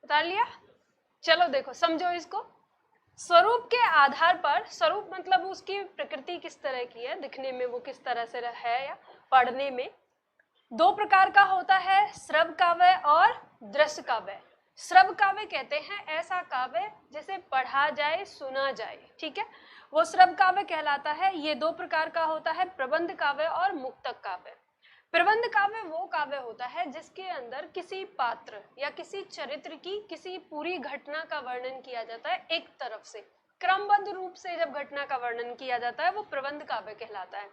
उतार लिया। चलो देखो समझो इसको। स्वरूप के आधार पर, स्वरूप मतलब उसकी प्रकृति किस तरह की है, दिखने में वो किस तरह से है या पढ़ने में, दो प्रकार का होता है, श्रव्य काव्य और दृश्य काव्य। श्रव्य काव्य कहते हैं ऐसा काव्य जिसे पढ़ा जाए, सुना जाए, ठीक है, वो श्रव्य काव्य कहलाता है। ये दो प्रकार का होता है, प्रबंध काव्य और मुक्तक काव्य। प्रबंध काव्य वो काव्य होता है जिसके अंदर किसी पात्र या किसी चरित्र की किसी पूरी घटना का वर्णन किया जाता है, एक तरफ से क्रमबद्ध रूप से जब घटना का वर्णन किया जाता है वो प्रबंध काव्य कहलाता है।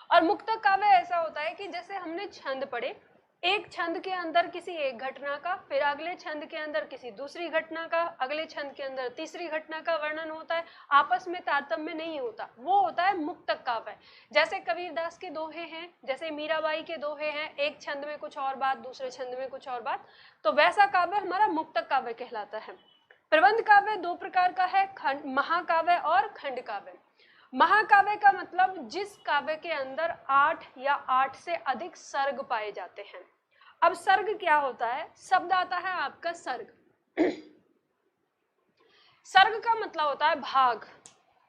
और मुक्तक काव्य ऐसा होता है कि जैसे हमने छंद पढ़े, एक छंद के अंदर किसी एक घटना का, फिर अगले छंद के अंदर किसी दूसरी घटना का, अगले छंद के अंदर तीसरी घटना का वर्णन होता है, आपस में तारतम्य नहीं होता, वो होता है मुक्तक काव्य। जैसे कबीरदास के दोहे हैं, जैसे मीराबाई के दोहे हैं, एक छंद में कुछ और बात, दूसरे छंद में कुछ और बात, तो वैसा काव्य हमारा मुक्तक काव्य कहलाता है। प्रबंध काव्य दो प्रकार का है, महाकाव्य और खंड काव्य। महाकाव्य का मतलब जिस काव्य के अंदर 8 या 8 से अधिक सर्ग पाए जाते हैं। अब सर्ग क्या होता है, शब्द आता है आपका सर्ग। सर्ग का मतलब होता है भाग,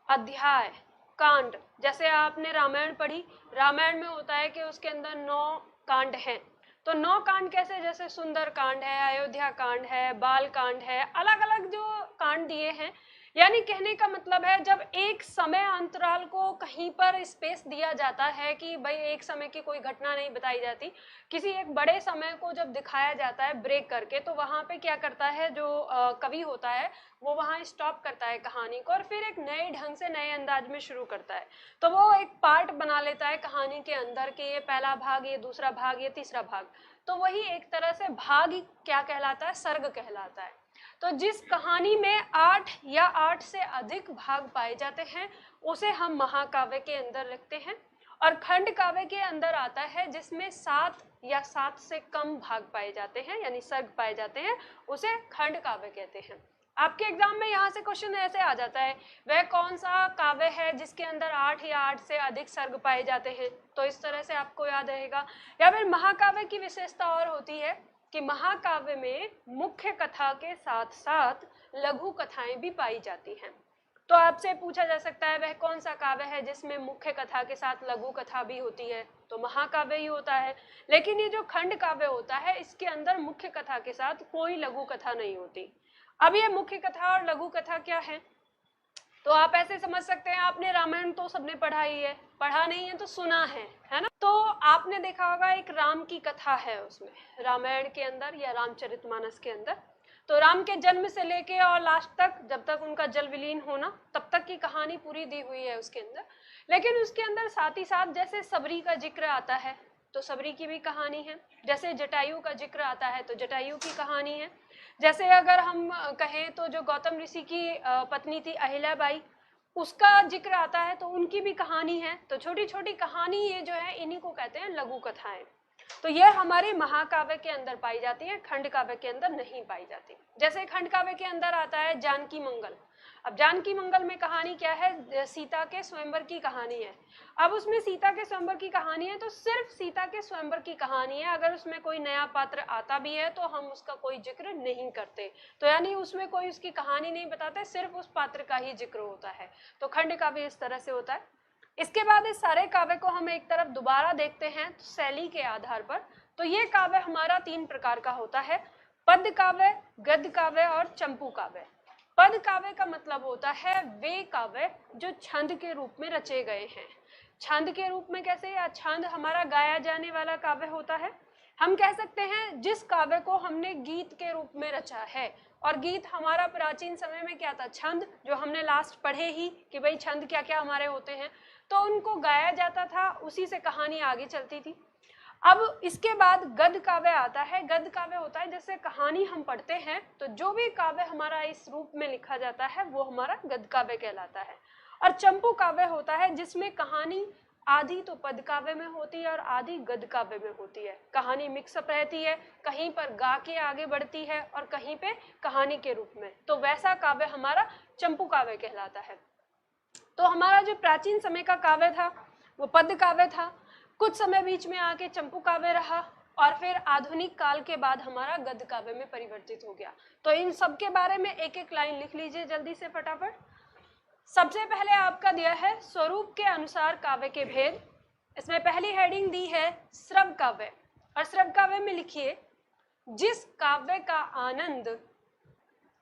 अध्याय, कांड। जैसे आपने रामायण पढ़ी, रामायण में होता है कि उसके अंदर 9 कांड हैं, तो 9 कांड कैसे, जैसे सुंदर कांड है, अयोध्या कांड है, बाल कांड है, अलग अलग जो कांड दिए हैं। यानी कहने का मतलब है जब एक समय अंतराल को कहीं पर स्पेस दिया जाता है कि भाई एक समय की कोई घटना नहीं बताई जाती, किसी एक बड़े समय को जब दिखाया जाता है ब्रेक करके, तो वहां पे क्या करता है जो कवि होता है वो वहां स्टॉप करता है कहानी को और फिर एक नए ढंग से नए अंदाज में शुरू करता है। तो वो एक पार्ट बना लेता है कहानी के अंदर कि ये पहला भाग, ये दूसरा भाग, ये तीसरा भाग। तो वही एक तरह से भाग क्या कहलाता है, सर्ग कहलाता है। तो जिस कहानी में 8 या 8 से अधिक भाग पाए जाते हैं उसे हम महाकाव्य के अंदर रखते हैं। और खंड काव्य के अंदर आता है जिसमें 7 या 7 से कम भाग पाए जाते हैं, यानी सर्ग पाए जाते हैं, उसे खंड काव्य कहते हैं। आपके एग्जाम में यहाँ से क्वेश्चन ऐसे आ जाता है, वह कौन सा काव्य है जिसके अंदर 8 या 8 से अधिक सर्ग पाए जाते हैं, तो इस तरह से आपको याद रहेगा। या फिर महाकाव्य की विशेषता और होती है कि महाकाव्य में मुख्य कथा के साथ साथ लघु कथाएं भी पाई जाती हैं। तो आपसे पूछा जा सकता है वह कौन सा काव्य है जिसमें मुख्य कथा के साथ लघु कथा भी होती है, तो महाकाव्य ही होता है। लेकिन ये जो खंड काव्य होता है इसके अंदर मुख्य कथा के साथ कोई लघु कथा नहीं होती। अब ये मुख्य कथा और लघु कथा क्या है, तो आप ऐसे समझ सकते हैं, आपने रामायण तो सबने पढ़ा ही है, पढ़ा नहीं है तो सुना है ना। तो आपने देखा होगा एक राम की कथा है उसमें, रामायण के अंदर या रामचरितमानस के अंदर, तो राम के जन्म से लेके और लास्ट तक, जब तक उनका जल विलीन होना, तब तक की कहानी पूरी दी हुई है उसके अंदर। लेकिन उसके अंदर साथ ही साथ जैसे सबरी का जिक्र आता है तो सबरी की भी कहानी है, जैसे जटायु का जिक्र आता है तो जटायु की कहानी है, जैसे अगर हम कहें तो जो गौतम ऋषि की पत्नी थी अहिल्याबाई, उसका जिक्र आता है तो उनकी भी कहानी है। तो छोटी छोटी कहानी ये जो है इन्हीं को कहते हैं लघु कथाएं। तो ये हमारे महाकाव्य के अंदर पाई जाती है, खंड काव्य के अंदर नहीं पाई जाती। जैसे खंड काव्य के अंदर आता है जानकी मंगल। अब जानकी मंगल में कहानी क्या है, सीता के स्वयंवर की कहानी है। अब उसमें सीता के स्वयंवर की कहानी है तो सिर्फ सीता के स्वयंवर की कहानी है, अगर उसमें कोई नया पात्र आता भी है तो हम उसका कोई जिक्र नहीं करते, तो यानी उसमें कोई उसकी कहानी नहीं बताते, सिर्फ उस पात्र का ही जिक्र होता है। तो खंड काव्य इस तरह से होता है। इसके बाद इस सारे काव्य को हम एक तरफ दोबारा देखते हैं तो शैली के आधार पर, तो ये काव्य हमारा 3 प्रकार का होता है, पद्य काव्य, गद्य काव्य और चंपू काव्य। पद काव्य का मतलब होता है वे काव्य जो छंद के रूप में रचे गए हैं। छंद के रूप में कैसे, या छंद हमारा गाया जाने वाला काव्य होता है। हम कह सकते हैं जिस काव्य को हमने गीत के रूप में रचा है, और गीत हमारा प्राचीन समय में क्या था, छंद, जो हमने लास्ट पढ़े ही कि भाई छंद क्या क्या हमारे होते हैं, तो उनको गाया जाता था, उसी से कहानी आगे चलती थी। अब इसके बाद गद्य काव्य आता है। गद्य काव्य होता है जैसे कहानी हम पढ़ते हैं तो जो भी काव्य हमारा इस रूप में लिखा जाता है वो हमारा गद्य काव्य कहलाता है। और चंपू काव्य होता है जिसमें कहानी आधी तो पद काव्य में होती है और आधी गद्य काव्य में होती है, कहानी मिक्सअप रहती है, कहीं पर गा के आगे बढ़ती है और कहीं पे कहानी के रूप में, तो वैसा काव्य हमारा चंपू काव्य कहलाता है। तो हमारा जो प्राचीन समय का काव्य था वो पद्य काव्य था, कुछ समय बीच में आके चंपू काव्य रहा, और फिर आधुनिक काल के बाद हमारा गद्य काव्य में परिवर्तित हो गया। तो इन सब के बारे में एक एक लाइन लिख लीजिए जल्दी से फटाफट। सबसे पहले आपका दिया है स्वरूप के अनुसार काव्य के भेद। इसमें पहली हेडिंग दी है श्रव्य काव्य, और श्रव्य काव्य में लिखिए जिस काव्य का आनंद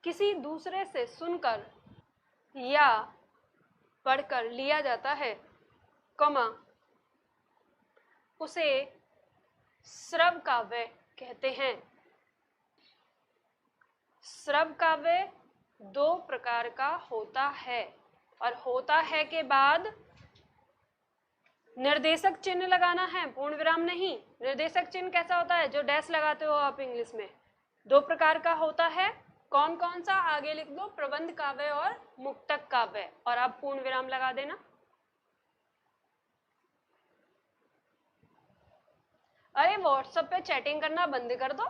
किसी दूसरे से सुनकर या पढ़कर लिया जाता है, कमा उसे श्रव्य काव्य कहते हैं। श्रव्य काव्य दो प्रकार का होता है, और होता है के बाद निर्देशक चिन्ह लगाना है, पूर्ण विराम नहीं। निर्देशक चिन्ह कैसा होता है, जो डैश लगाते हो आप इंग्लिश में। दो प्रकार का होता है, कौन कौन सा, आगे लिख दो, प्रबंध काव्य और मुक्तक काव्य, और आप पूर्ण विराम लगा देना। अरे व्हाट्सएप पे चैटिंग करना बंद कर दो,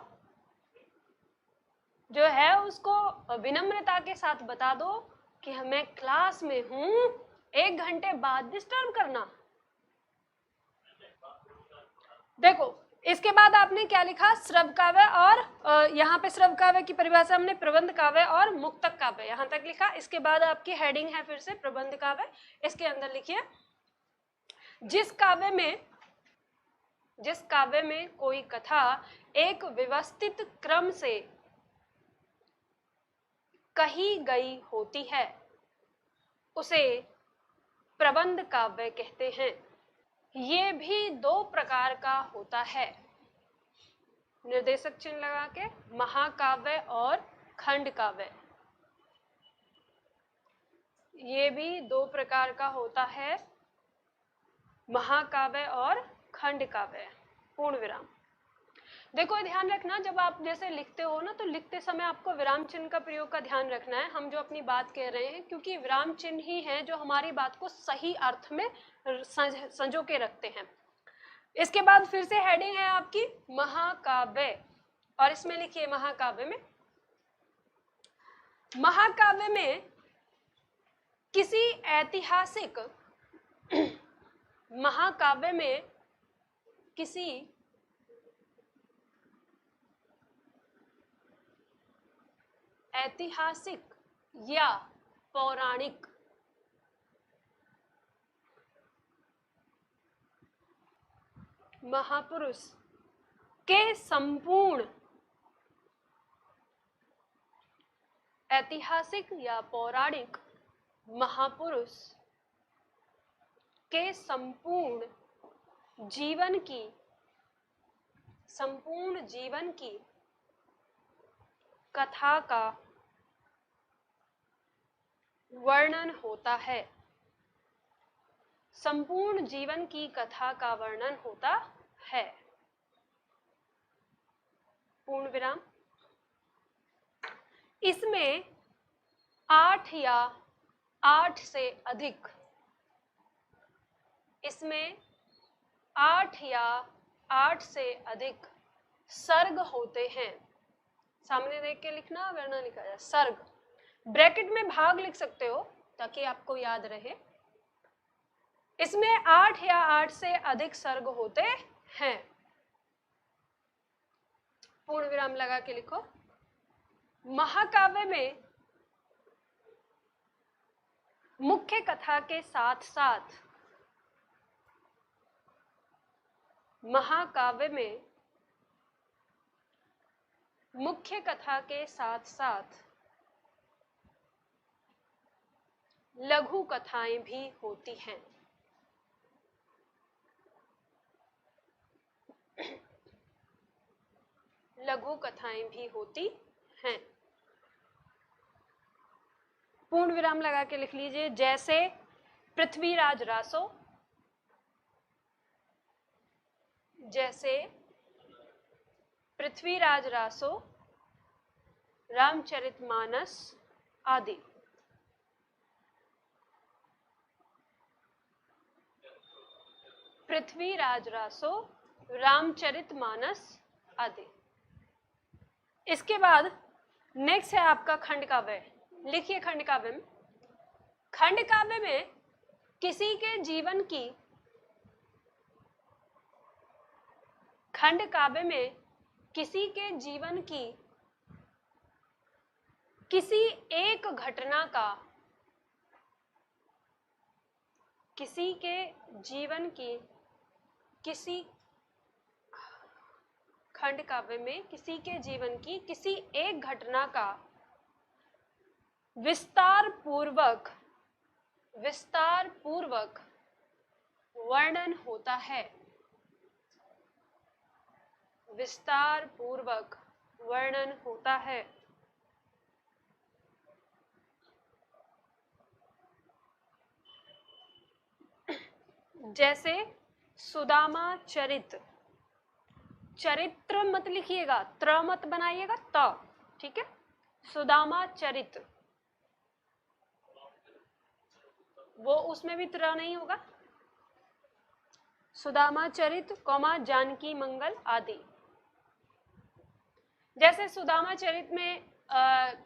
जो है उसको विनम्रता के साथ बता दो कि मैं क्लास में हूं, 1 घंटे बाद डिस्टर्ब करना। देखो इसके बाद आपने क्या लिखा, श्रव्य काव्य, और यहाँ पे श्रव्य काव्य की परिभाषा हमने प्रबंध काव्य और मुक्तक काव्य यहां तक लिखा। इसके बाद आपकी हेडिंग है फिर से प्रबंध काव्य। इसके अंदर लिखिए जिस काव्य में कोई कथा एक व्यवस्थित क्रम से कही गई होती है उसे प्रबंध काव्य कहते हैं। ये भी दो प्रकार का होता है, निर्देशक चिन्ह लगा के, महाकाव्य और खंड काव्य। ये भी दो प्रकार का होता है, महाकाव्य और खंड काव्य, पूर्ण विराम। देखो ध्यान रखना, जब आप जैसे लिखते हो ना, तो लिखते समय आपको विराम चिन्ह का प्रयोग का ध्यान रखना है। हम जो अपनी बात कह रहे हैं, क्योंकि विराम चिन्ह ही है जो हमारी बात को सही अर्थ में संजो के रखते हैं। इसके बाद फिर से हेडिंग है आपकी महाकाव्य, और इसमें लिखिए महाकाव्य में किसी ऐतिहासिक महाकाव्य में किसी ऐतिहासिक या पौराणिक महापुरुष के संपूर्ण, ऐतिहासिक या पौराणिक महापुरुष के संपूर्ण जीवन की कथा का वर्णन होता है। संपूर्ण जीवन की कथा का वर्णन होता है, पूर्ण विराम। इसमें 8 या 8 से अधिक, इसमें 8 या 8 से अधिक सर्ग होते हैं। सामने देख के लिखना, अगर ना लिखा जाए सर्ग, ब्रैकेट में भाग लिख सकते हो ताकि आपको याद रहे। इसमें 8 या 8 से अधिक सर्ग होते हैं, पूर्ण विराम लगा के लिखो। महाकाव्य में मुख्य कथा के साथ साथ, महाकाव्य में मुख्य कथा के साथ साथ लघु कथाएं भी होती हैं। लघु कथाएं भी होती हैं, पूर्ण विराम लगा के लिख लीजिए। जैसे पृथ्वीराज रासो, जैसे पृथ्वीराज रासो, रामचरितमानस आदि। पृथ्वीराज रासो, रामचरितमानस आदि। इसके बाद नेक्स्ट है आपका खंड काव्य। लिखिए खंड काव्य में, खंड काव्य में किसी के जीवन की, खंड काव्य में किसी के जीवन की किसी एक घटना का, किसी के जीवन की किसी खंड काव्य में किसी के जीवन की किसी एक घटना का विस्तार पूर्वक वर्णन होता है, विस्तार पूर्वक वर्णन होता है। जैसे सुदामा चरित, चरित्र मत लिखिएगा, त्र मत बनाइएगा, त, ठीक है। सुदामा चरित, वो उसमें भी त्र नहीं होगा। सुदामा चरित, कौमा जानकी मंगल आदि। जैसे सुदामा चरित में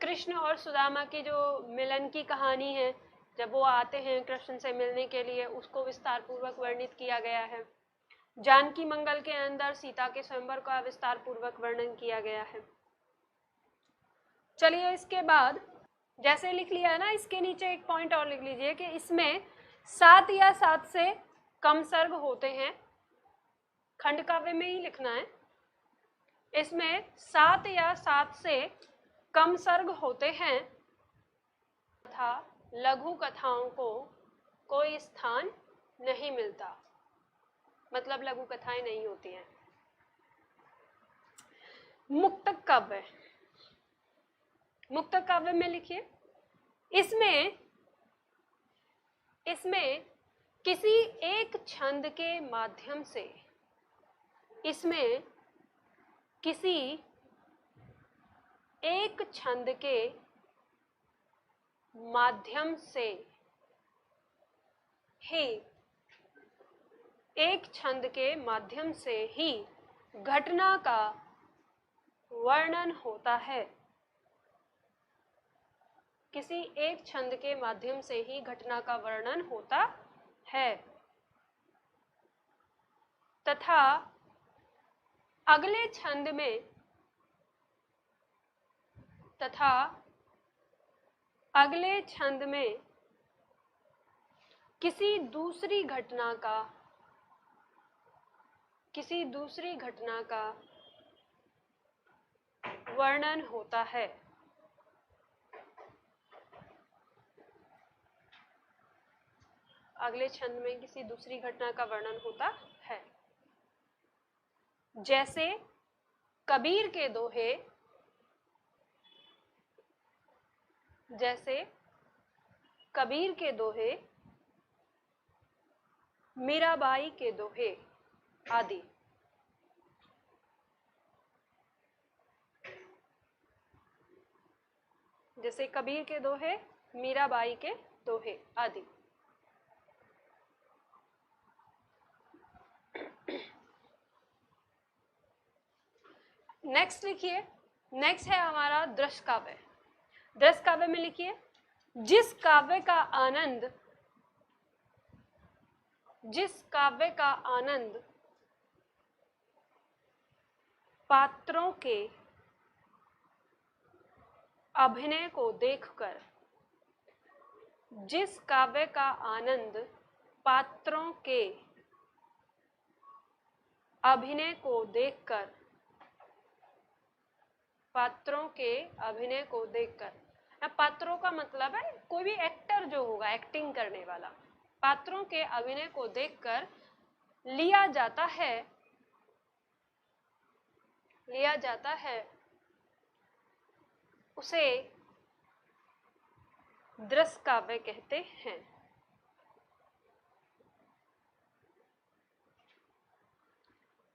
कृष्ण और सुदामा की जो मिलन की कहानी है, जब वो आते हैं कृष्ण से मिलने के लिए, उसको विस्तार पूर्वक वर्णित किया गया है। जानकी मंगल के अंदर सीता के स्वयंवर का विस्तार पूर्वक वर्णन किया गया है। चलिए इसके बाद जैसे लिख लिया है ना, इसके नीचे एक पॉइंट और लिख लीजिए कि इसमें 7 या 7 से कम सर्ग होते हैं। खंड काव्य में ही लिखना है। इसमें 7 या 7 से कम सर्ग होते हैं तथा लघु कथाओं को कोई स्थान नहीं मिलता, मतलब लघु कथाएं नहीं होती हैं। मुक्तक काव्य, मुक्तक काव्य में लिखिए, इसमें किसी एक छंद के माध्यम से, इसमें किसी एक छंद के माध्यम से ही, एक छंद के माध्यम से ही घटना का वर्णन होता है। किसी एक छंद के माध्यम से ही घटना का वर्णन होता है तथा अगले छंद में किसी दूसरी घटना का वर्णन होता है। अगले छंद में किसी दूसरी घटना का वर्णन होता है। जैसे कबीर के दोहे, मीराबाई के दोहे आदि। जैसे कबीर के दोहे, मीराबाई के दोहे आदि। नेक्स्ट लिखिए, नेक्स्ट है हमारा दृश्य काव्य। दृश्य काव्य में लिखिए, जिस काव्य का आनंद पात्रों के अभिनय को देखकर, जिस काव्य का आनंद पात्रों के अभिनय को देखकर, पात्रों के अभिनय को देखकर, पात्रों का मतलब है कोई भी एक्टर जो होगा, एक्टिंग करने वाला, पात्रों के अभिनय को देखकर लिया जाता है उसे दृश्य काव्य कहते हैं।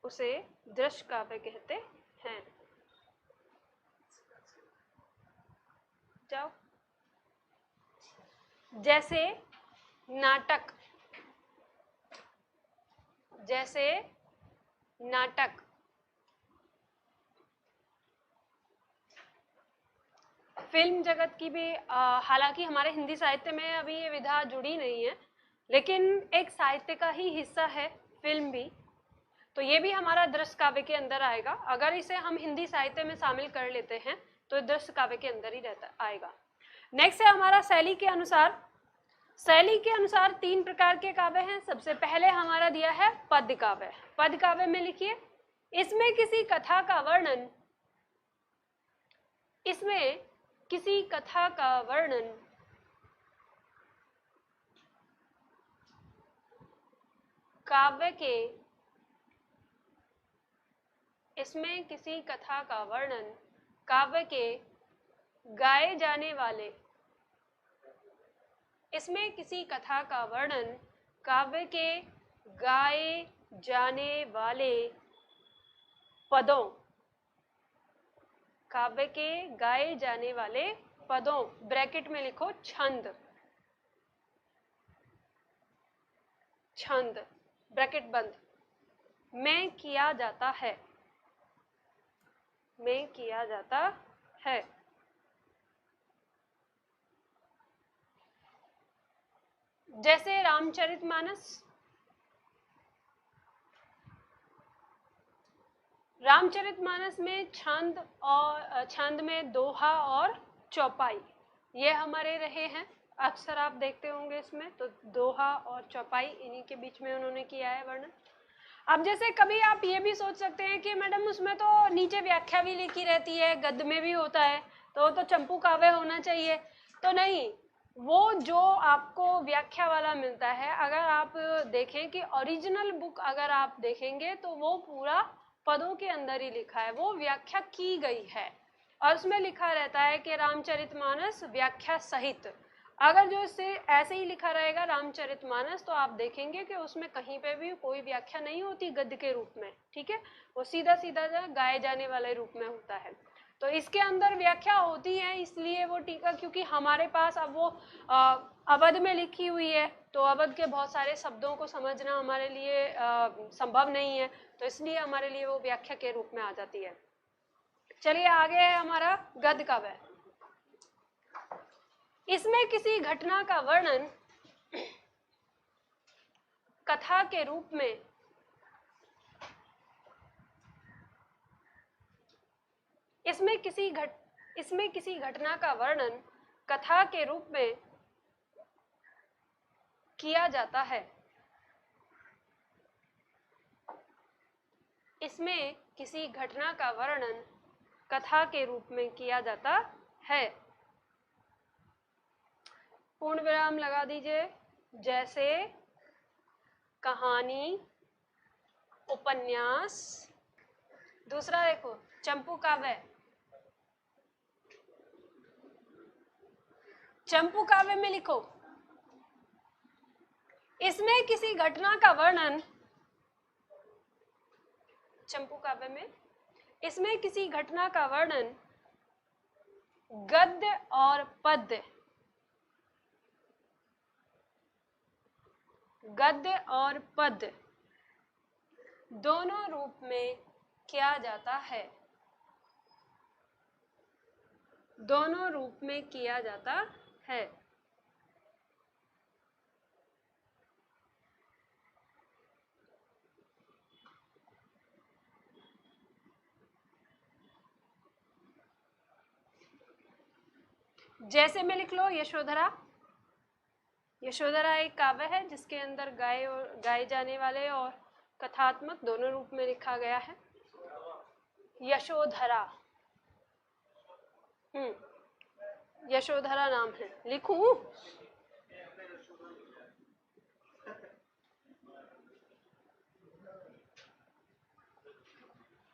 उसे दृश्य काव्य कहते हैं। जाओ। जैसे नाटक, फिल्म जगत की भी हालांकि हमारे हिंदी साहित्य में अभी ये विधा जुड़ी नहीं है, लेकिन एक साहित्य का ही हिस्सा है फिल्म भी। तो ये भी हमारा दृश्य काव्य के अंदर आएगा। अगर इसे हम हिंदी साहित्य में शामिल कर लेते हैं तो दृश्य काव्य के अंदर ही रहता आएगा। नेक्स्ट है हमारा शैली के अनुसार। शैली के अनुसार 3 प्रकार के काव्य हैं। सबसे पहले हमारा दिया है पद्य काव्य। पद्य काव्य में लिखिए, इसमें किसी कथा का वर्णन, इसमें किसी कथा का वर्णन काव्य के, इसमें किसी कथा का वर्णन काव्य के गाए जाने वाले, इसमें किसी कथा का वर्णन काव्य के गाए जाने वाले पदों, काव्य के गाए जाने वाले पदों, ब्रैकेट में लिखो छंद, छंद ब्रैकेट बंद, में किया जाता है, में किया जाता है। जैसे रामचरितमानस, रामचरितमानस में छंद और छंद में दोहा और चौपाई ये हमारे रहे हैं। अक्सर आप देखते होंगे इसमें, तो दोहा और चौपाई इन्हीं के बीच में उन्होंने किया है वर्णन। अब जैसे कभी आप ये भी सोच सकते हैं कि मैडम उसमें तो नीचे व्याख्या भी लिखी रहती है, गद्य में भी होता है, तो चंपू काव्य होना चाहिए। तो नहीं, वो जो आपको व्याख्या वाला मिलता है, अगर आप देखें कि ओरिजिनल बुक अगर आप देखेंगे तो वो पूरा पदों के अंदर ही लिखा है, वो व्याख्या की गई है और उसमें लिखा रहता है कि रामचरितमानस व्याख्या सहित। अगर जो इससे ऐसे ही लिखा रहेगा रामचरितमानस, तो आप देखेंगे कि उसमें कहीं पे भी कोई व्याख्या नहीं होती गद्य के रूप में, ठीक है, वो सीधा सीधा गाए जाने वाले रूप में होता है। तो इसके अंदर व्याख्या होती है, इसलिए वो टीका, क्योंकि हमारे पास अब वो अवध में लिखी हुई है, तो अवध के बहुत सारे शब्दों को समझना हमारे लिए संभव नहीं है, तो इसलिए हमारे लिए वो व्याख्या के रूप में आ जाती है। चलिए आगे है हमारा गद्य काव्य। इसमें किसी घटना का वर्णन कथा के रूप में, इसमें किसी घटना का वर्णन कथा के रूप में किया जाता है, इसमें किसी घटना का वर्णन कथा के रूप में किया जाता है। पूर्ण विराम लगा दीजिए। जैसे कहानी, उपन्यास। दूसरा देखो चंपू काव्य। चंपू काव्य में लिखो, इसमें किसी घटना का वर्णन, चंपू काव्य में इसमें किसी घटना का वर्णन गद्य और पद्य, गद्य और पद्य दोनों रूप में किया जाता है, दोनों रूप में किया जाता है। जैसे में लिख लो यशोधरा। यशोधरा एक काव्य है जिसके अंदर गाए जाने वाले और कथात्मक दोनों रूप में लिखा गया है। यशोधरा, यशोधरा नाम है, लिखूं?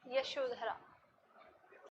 यशोधरा।